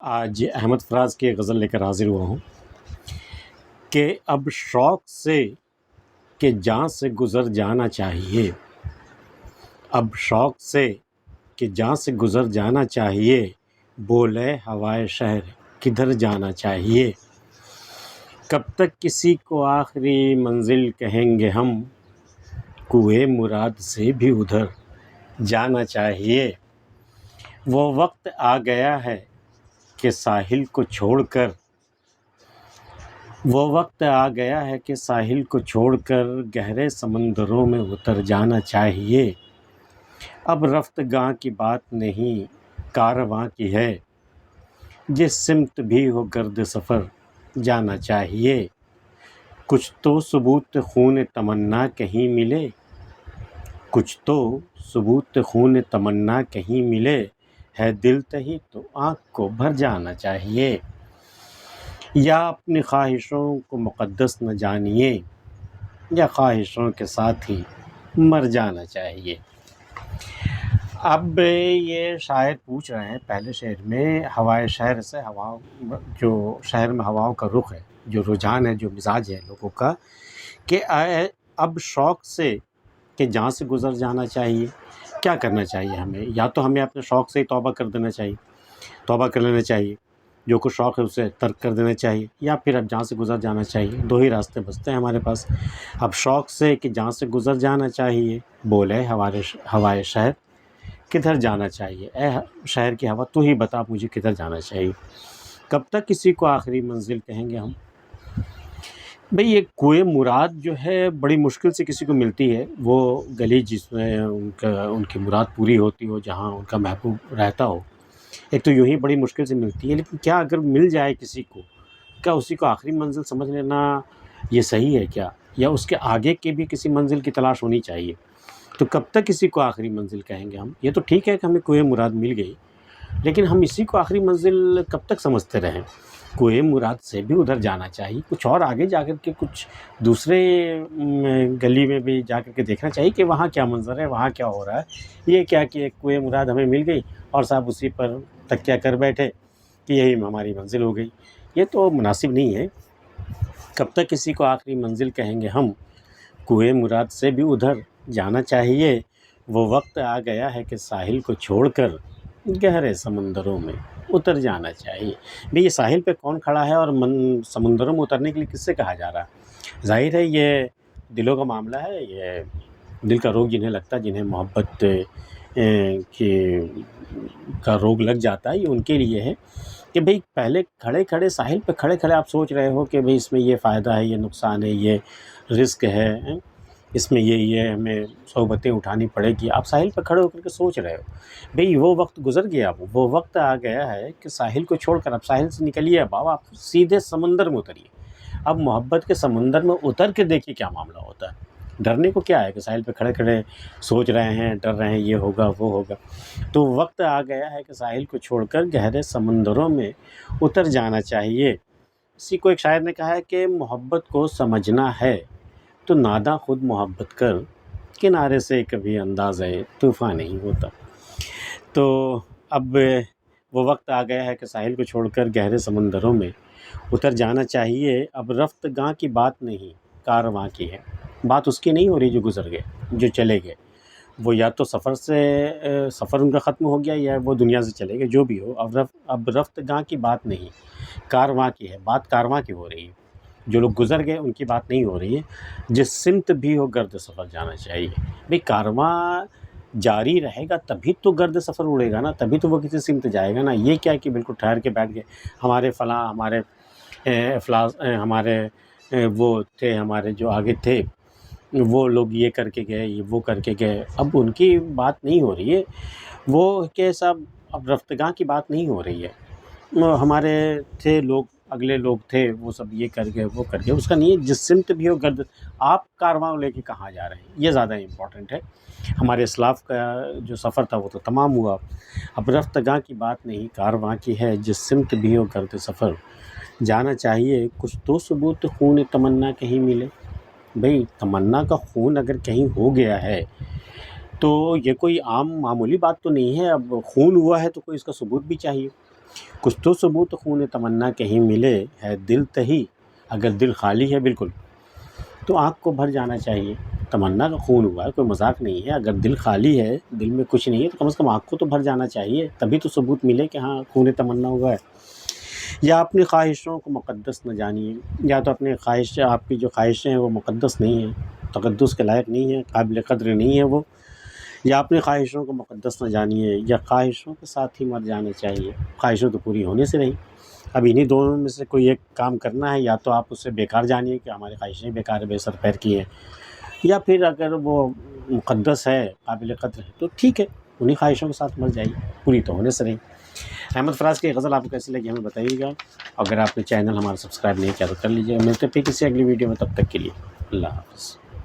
آج احمد فراز کی ایک غزل لے کر حاضر ہوا ہوں کہ اب شوق سے کہ جاں سے گزر جانا چاہیے، اب شوق سے کہ جاں سے گزر جانا چاہیے، بولے ہوائے شہر کدھر جانا چاہیے، کب تک کسی کو آخری منزل کہیں گے ہم، کوئے مراد سے بھی ادھر جانا چاہیے، وہ وقت آ گیا ہے کہ ساحل کو چھوڑ کر، وہ وقت آ گیا ہے کہ ساحل کو چھوڑ کر گہرے سمندروں میں اتر جانا چاہیے، اب رفت گاہ کی بات نہیں کارواں کی ہے، جس سمت بھی ہو گرد سفر جانا چاہیے، کچھ تو ثبوت خون تمنا کہیں ملے، کچھ تو ثبوت خون تمنا کہیں ملے، ہے دل تہی تو آنکھ کو بھر جانا چاہیے، یا اپنی خواہشوں کو مقدس نہ جانیے، یا خواہشوں کے ساتھ ہی مر جانا چاہیے۔ اب یہ شاعر پوچھ رہے ہیں پہلے شعر میں ہوائے شہر سے، جو شہر میں ہواؤں کا رخ ہے، جو رجحان ہے، جو مزاج ہے لوگوں کا، کہ اب شوق سے کہ جہاں سے گزر جانا چاہیے، کیا کرنا چاہیے ہمیں؟ یا تو ہمیں اپنے شوق سے ہی توبہ کر دینا چاہیے، توبہ کر لینا چاہیے، جو کچھ شوق ہے اسے ترک کر دینا چاہیے، یا پھر اب جہاں سے گزر جانا چاہیے۔ دو ہی راستے بچتے ہیں ہمارے پاس، اب شوق سے کہ جہاں سے گزر جانا چاہیے، بولے ہوائے شہر کدھر جانا چاہیے، اے شہر کی ہوا تو ہی بتا مجھے کدھر جانا چاہیے، کب تک کسی کو آخری منزل کہیں گے ہم۔ بھئی یہ کوئے مراد جو ہے بڑی مشکل سے کسی کو ملتی ہے، وہ گلی جس میں ان کی مراد پوری ہوتی ہو، جہاں ان کا محبوب رہتا ہو، ایک تو یوں ہی بڑی مشکل سے ملتی ہے، لیکن کیا اگر مل جائے کسی کو، کیا اسی کو آخری منزل سمجھ لینا یہ صحیح ہے کیا؟ یا اس کے آگے کی بھی کسی منزل کی تلاش ہونی چاہیے؟ تو کب تک کسی کو آخری منزل کہیں گے ہم؟ یہ تو ٹھیک ہے کہ ہمیں کوئے مراد مل گئی، لیکن ہم اسی کو آخری منزل کب تک سمجھتے رہیں؟ کوئے مراد سے بھی ادھر جانا چاہیے، کچھ اور آگے جا کر کے کچھ دوسرے گلی میں بھی جا کر کے دیکھنا چاہیے کہ وہاں کیا منظر ہے، وہاں کیا ہو رہا ہے۔ یہ کیا کہ کوئے مراد ہمیں مل گئی اور صاحب اسی پر تکیہ کر بیٹھے کہ یہی ہماری منزل ہو گئی، یہ تو مناسب نہیں ہے۔ کب تک کسی کو آخری منزل کہیں گے ہم، کوئے مراد سے بھی ادھر جانا چاہیے، وہ وقت آ گیا ہے کہ ساحل کو چھوڑ کر گہرے سمندروں میں اتر جانا چاہیے۔ بھئی یہ ساحل پہ کون کھڑا ہے اور سمندروں میں اترنے کے لیے کس سے کہا جا رہا ہے؟ ظاہر ہے یہ دلوں کا معاملہ ہے، یہ دل کا روگ جنہیں لگتا ہے، جنہیں محبت کا روگ لگ جاتا ہے، یہ ان کے لیے ہے کہ بھئی پہلے کھڑے کھڑے ساحل پہ کھڑے کھڑے آپ سوچ رہے ہو کہ بھئی اس میں یہ فائدہ ہے، یہ نقصان ہے، یہ رزق ہے، اس میں یہ ہمیں صحبتیں اٹھانی پڑے گی، آپ ساحل پہ کھڑے ہو کر کے سوچ رہے ہو۔ بھئی وہ وقت گزر گیا، وہ وقت آ گیا ہے کہ ساحل کو چھوڑ کر اب ساحل سے نکلیے، اب آپ سیدھے سمندر میں اتریے، اب محبت کے سمندر میں اتر کے دیکھیے کیا معاملہ ہوتا ہے۔ ڈرنے کو کیا ہے کہ ساحل پہ کھڑے کھڑے سوچ رہے ہیں، ڈر رہے ہیں، یہ ہوگا وہ ہوگا۔ تو وقت آ گیا ہے کہ ساحل کو چھوڑ کر گہرے سمندروں میں اتر جانا چاہیے۔ اسی کو ایک شاعر نے کہا ہے کہ محبت کو سمجھنا ہے تو ناداں خود محبت کر، کنارے سے کبھی اندازہ طوفان نہیں ہوتا۔ تو اب وہ وقت آ گیا ہے کہ ساحل کو چھوڑ کر گہرے سمندروں میں اتر جانا چاہیے، اب رفت گاہ کی بات نہیں کارواں کی ہے۔ بات اس کی نہیں ہو رہی جو گزر گئے، جو چلے گئے، وہ یا تو سفر ان کا ختم ہو گیا، یا وہ دنیا سے چلے گئے، جو بھی ہو، اب رفت گاہ کی بات نہیں کارواں کی ہے، بات کارواں کی ہو رہی ہے۔ جو لوگ گزر گئے ان کی بات نہیں ہو رہی ہے، جس سمت بھی ہو گرد سفر جانا چاہیے۔ بھئی کارواں جاری رہے گا تبھی تو گرد سفر اڑے گا نا، تبھی تو وہ کسی سمت جائے گا نا۔ یہ کیا کہ بالکل ٹھہر کے بیٹھ گئے، ہمارے فلاں، ہمارے ہمارے وہ تھے، ہمارے جو آگے تھے وہ لوگ یہ کر کے گئے، یہ وہ کر کے گئے، اب ان کی بات نہیں ہو رہی ہے، وہ کہ صاحب اب رفتگاہ کی بات نہیں ہو رہی ہے۔ ہمارے تھے لوگ، اگلے لوگ تھے، وہ سب یہ کر گئے وہ کر گئے، اس کا نہیں ہے، جس سمت بھی ہو گرد، آپ کارواں لے کے کہاں جا رہے ہیں، یہ زیادہ امپورٹنٹ ہے۔ ہمارے اسلاف کا جو سفر تھا وہ تو تمام ہوا، اب رفتگاہ کی بات نہیں کارواں کی ہے، جس سمت بھی ہو گرد سفر جانا چاہیے، کچھ تو ثبوت خون تمنا کہیں ملے۔ بھئی تمنا کا خون اگر کہیں ہو گیا ہے تو یہ کوئی عام معمولی بات تو نہیں ہے، اب خون ہوا ہے تو کوئی اس کا ثبوت بھی چاہیے۔ کچھ تو ثبوت خون تمنا کہیں ملے ہے دل تہی، اگر دل خالی ہے بالکل تو آنکھ کو بھر جانا چاہیے۔ تمنا کا خون ہوا ہے، کوئی مذاق نہیں ہے، اگر دل خالی ہے، دل میں کچھ نہیں ہے، تو کم از کم آنکھ کو تو بھر جانا چاہیے، تبھی تو ثبوت ملے کہ ہاں خون تمنا ہوا ہے۔ یا اپنی خواہشوں کو مقدس نہ جانیے، یا تو اپنے خواہش، آپ کی جو خواہشیں ہیں وہ مقدس نہیں ہیں، تقدس کے لائق نہیں ہیں، قابل قدر نہیں ہے وہ، یا اپنی خواہشوں کو مقدس نہ جانیے، یا خواہشوں کے ساتھ ہی مر جانا چاہیے۔ خواہشوں تو پوری ہونے سے نہیں، اب انہی دونوں میں سے کوئی ایک کام کرنا ہے، یا تو آپ اسے بیکار جانیے کہ ہماری خواہشیں بیکار بے سر پیر کی ہیں، یا پھر اگر وہ مقدس ہے، قابل قدر ہے، تو ٹھیک ہے، انہی خواہشوں کے ساتھ مر جائیے، پوری تو ہونے سے نہیں۔ احمد فراز کی غزل آپ کو کیسی لگی ہمیں بتائیے گا، اگر آپ نے چینل ہمارا سبسکرائب نہیں کیا تو کر لیجیے۔ ملتے پھر کسی اگلی ویڈیو میں، تب تک کے لیے اللہ حافظ۔